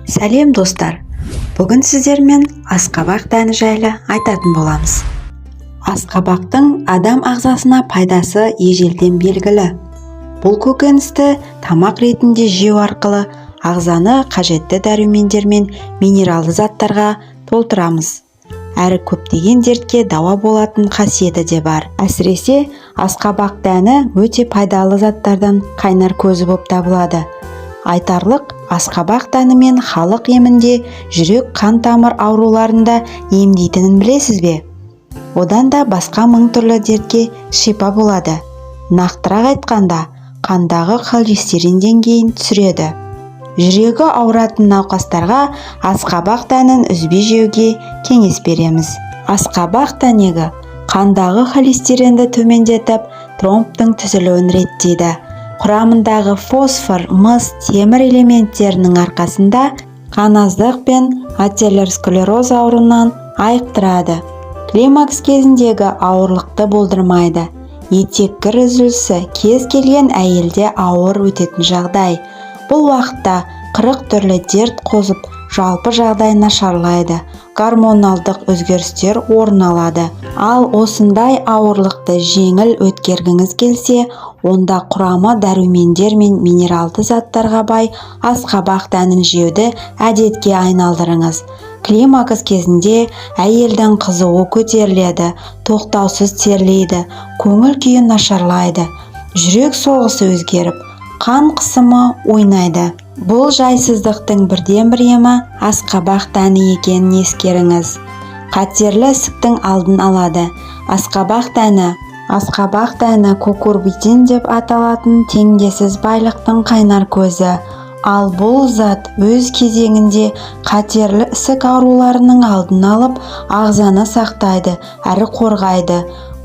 Сәлем достар! Бүгін сіздермен асқабақ дәні жайлы айтатын боламыз. Асқабақтың адам ағзасына пайдасы ежелден белгілі. Бұл көкөністі тамақ ретінде жеу арқылы ағзаны қажетті дәрумендер мен минералды заттарға толтырамыз. Әрі көптеген дертке дауа болатын қасиеті де бар. Әсіресе асқабақ дәні өте пайдалы заттардан қайнар көзі болып табылады. Айтарлық, асқабақ дәнімен халық емінде жүрек қан тамыр ауруларында емдейтінін білесіз бе? Одан да басқа мың түрлі дертке шипа болады. Нақтырақ айтқанда, қандағы холестерин деңгейін түсіреді. Жүрегі ауыратын науқастарға асқабақ дәнін үзбей жеуге кеңес береміз. Асқабақ дәнегі қандағы холестеринді төмендетіп, тромбтың түзілуін реттейді. Құрамындағы фосфор, мыс, темір элементтерінің арқасында қаназдық пен атеросклероз ауруынан айықтырады. Климакс кезіндегі ауырлықты болдырмайды. Етеккір үзілісі кез келген әйелде ауыр өтетін жағдай. Бұл уақытта 40 түрлі дерт қозып, жалпы жағдай нашарлайды. Гормоналдық өзгерістер орын алады. Ал осындай ауырлықты жеңіл өткергіңіз келсе, онда құрамы дәрумендер мен минералды заттарға бай асқабақ дәнін жеуді әдетке айналдырыңыз. Климакс кезінде әйелдің қызуы көтеріледі, тоқтаусыз терлейді, көңіл күйі нашарлайды, жүрек соғысы өзгеріп, қан қысымы ойнайды. Бұл жайсыздықтың бірден-бір емі асқабақ дәні екенін ескеріңіз. Қатерлі ісіктің алдын алады. Асқабақ дәні кукурбитин деп аталатын теңдессіз байлықтың қайнар көзі. Ал бұл зат өз кезеңінде қатерлі ісік ауруларының алдын алып, ағзаны сақтайды, әрі қорғайды.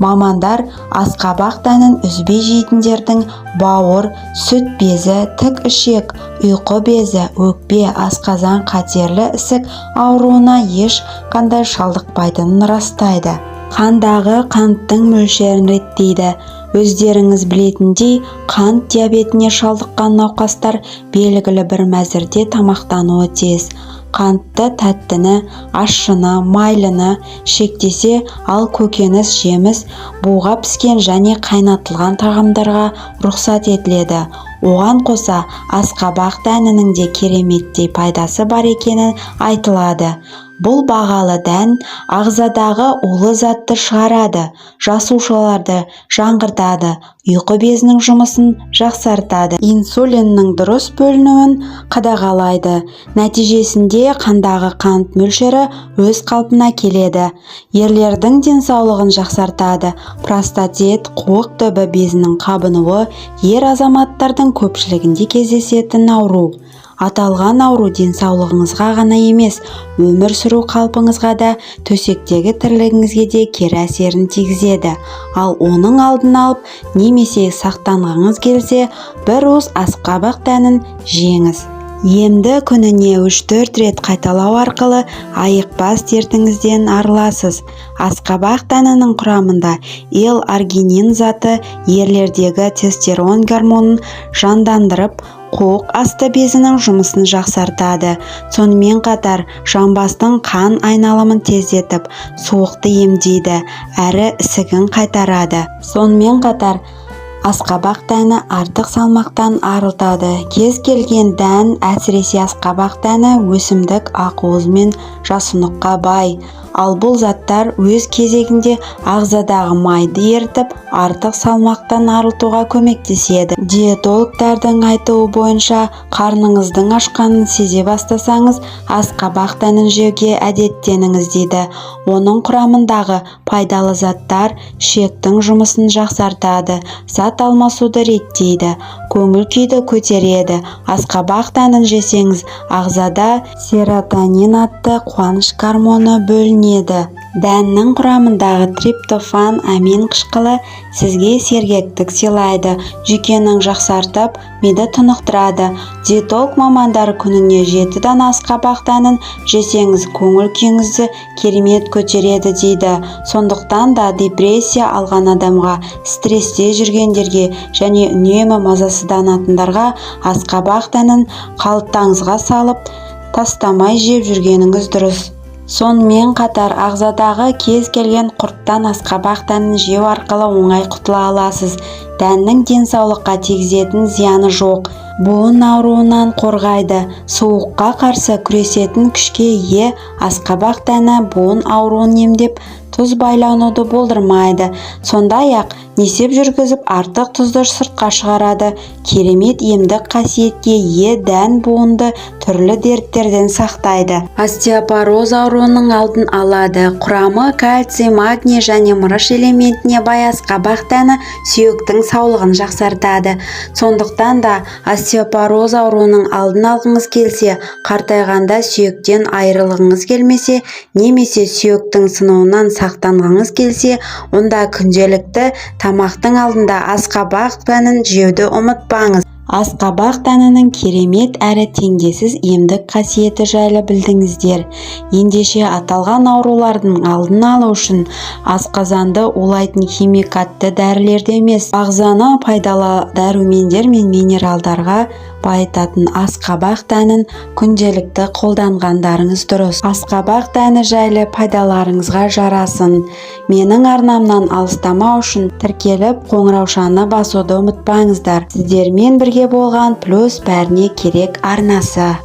Мамандар асқабақ дәнін үзбей жейтіндердің бауыр, сүт безі, тік ішек, ұйқы безі, өкпе, асқазан қатерлі ісік ауруына еш қандай шалдықпайтынын растайды. Қандағы қанттың мөлшерін реттейді. Өздеріңіз білетіндей, қант диабетіне шалдыққан науқастар белгілі бір мәзірде тамақтануы тиіс. Қантты, тәттіні, ащыны, майлыны шектесе, ал көкөніс, жеміс, буға піскен және қайнатылған тағамдарға рұқсат етіледі. Оған қоса асқабақ дәнінің де кереметтей пайдасы бар екені айтылады. Бұл бағалы дән ағзадағы улы затты шығарады, жасушаларды жаңғыртады, ұйқы безінің жұмысын жақсартады, инсулиннің дұрыс бөлінуін қадағалайды. Нәтижесінде қандағы қант мөлшері өз қалпына келеді. Ерлердің денсаулығын жақсартады. Простатит, қуық түбі безінің қабынуы ер азаматтардың көпшілігінде кездесетін ауру. Аталған ауру денсаулығыңызға ғана емес, өмір сүру қалпыңызға да, төсектегі тірлігіңізге де кері әсерін тигізеді. Ал оның алдын алып, немесе сақтанғыңыз келсе, бір уыс асқабақ дәнін жеңіз. Емді күніне 3-4 рет қайталау арқылы айықпас дертіңізден арыласыз. Асқабақ дәнінің құрамында L-аргинин заты ерлердегі тестостерон гормонын жандандырып, қуық асты безінің жұмысын жақсартады. Сонымен қатар жамбастың қан айналымын тездетіп, суықты емдейді, әрі ісігін қайтарады. Сонымен қатар асқабақ дәні артық салмақтан арылтады. Кез келген дән, әсіресе асқабақ дәні өсімдік ақуыз мен жасұныққа бай. Ал бұл заттар өз кезегінде ағзадағы майды ерітіп, артық салмақтан арылтуға көмектеседі. Диетологтардың айтуы бойынша, қарныңыздың ашқанын сезе бастасаңыз, асқабақ дәнін жеуге әдеттеніңіз дейді. Оның құрамындағы пайдалы заттар ішектің жұмысын жақсартады, зат алмасуды реттейді, көңіл күйді көтереді. Асқабақ дәнін жесеңіз, ағзада серотонин атты қуаныш гормоны бөлінеді. Дәннің құрамындағы триптофан амин қышқылы сізге сергектік сыйлайды, жүйкенің жақсартып, миды тұнықтырады. Диетолог мамандары күніне 7 дана асқабақ дәнін жесеңіз, көңіл күйіңізді керемет көтереді дейді. Сондықтан да депрессия алған адамға, стрессте жүргендерге және үнемі мазасызданатындарға асқабақ дәнін қалтаңызға салып, тастамай жеп жүргеніңіз дұрыс. Сонымен қатар ағзадағы кез келген құрттан асқабақ дәнін жеу арқылы оңай құтыла аласыз. Дәннің денсаулыққа тигізетін зияны жоқ. Буын ауруынан қорғайды. Суыққа қарсы күресетін күшке ие асқабақ дәні буын ауруын емдеп, тұз байлануды болдырмайды. Сондай-ақ несеп жүргізіп артық тұзды сыртқа шығарады. Керемет емдік қасиетке ие дән буынды түрлі дерттерден сақтайды. Остеопороз ауруының алдын алады. Құрамы кальций, магний және мырыш элементіне бай асқабақ дәні сүйектің саулығын жақсартады. Сондықтан да остеопороз ауруының алдын алғыңыз келсе, қартайғанда сүйектен айырылғыңыз келмесе, немесе сүйектің сынуынан сақтанғыңыз келсе, онда күнделікті тамақтың алдында асқабақ дәнін жеуді ұмытпаңыз. Асқабақ дәнінің керемет әрі теңдессіз емдік қасиеті жайлы білдіңіздер. Ендеше аталған аурулардың алдын алу үшін асқазанды улайтын химикатты дәрілерді емес, ағзаны пайдалы дәрумендер мен минералдарға байытатын асқабақ дәнін күнделікті қолданғандарыңыз дұрыс. Асқабақ дәні жайлы пайдаларыңызға жарасын. Менің арнамнан алыстамау үшін тіркеліп қоңыраушаны басуды ұмытпаңыздар. Сіздермен бірге болған плюс бәріне керек арнасы.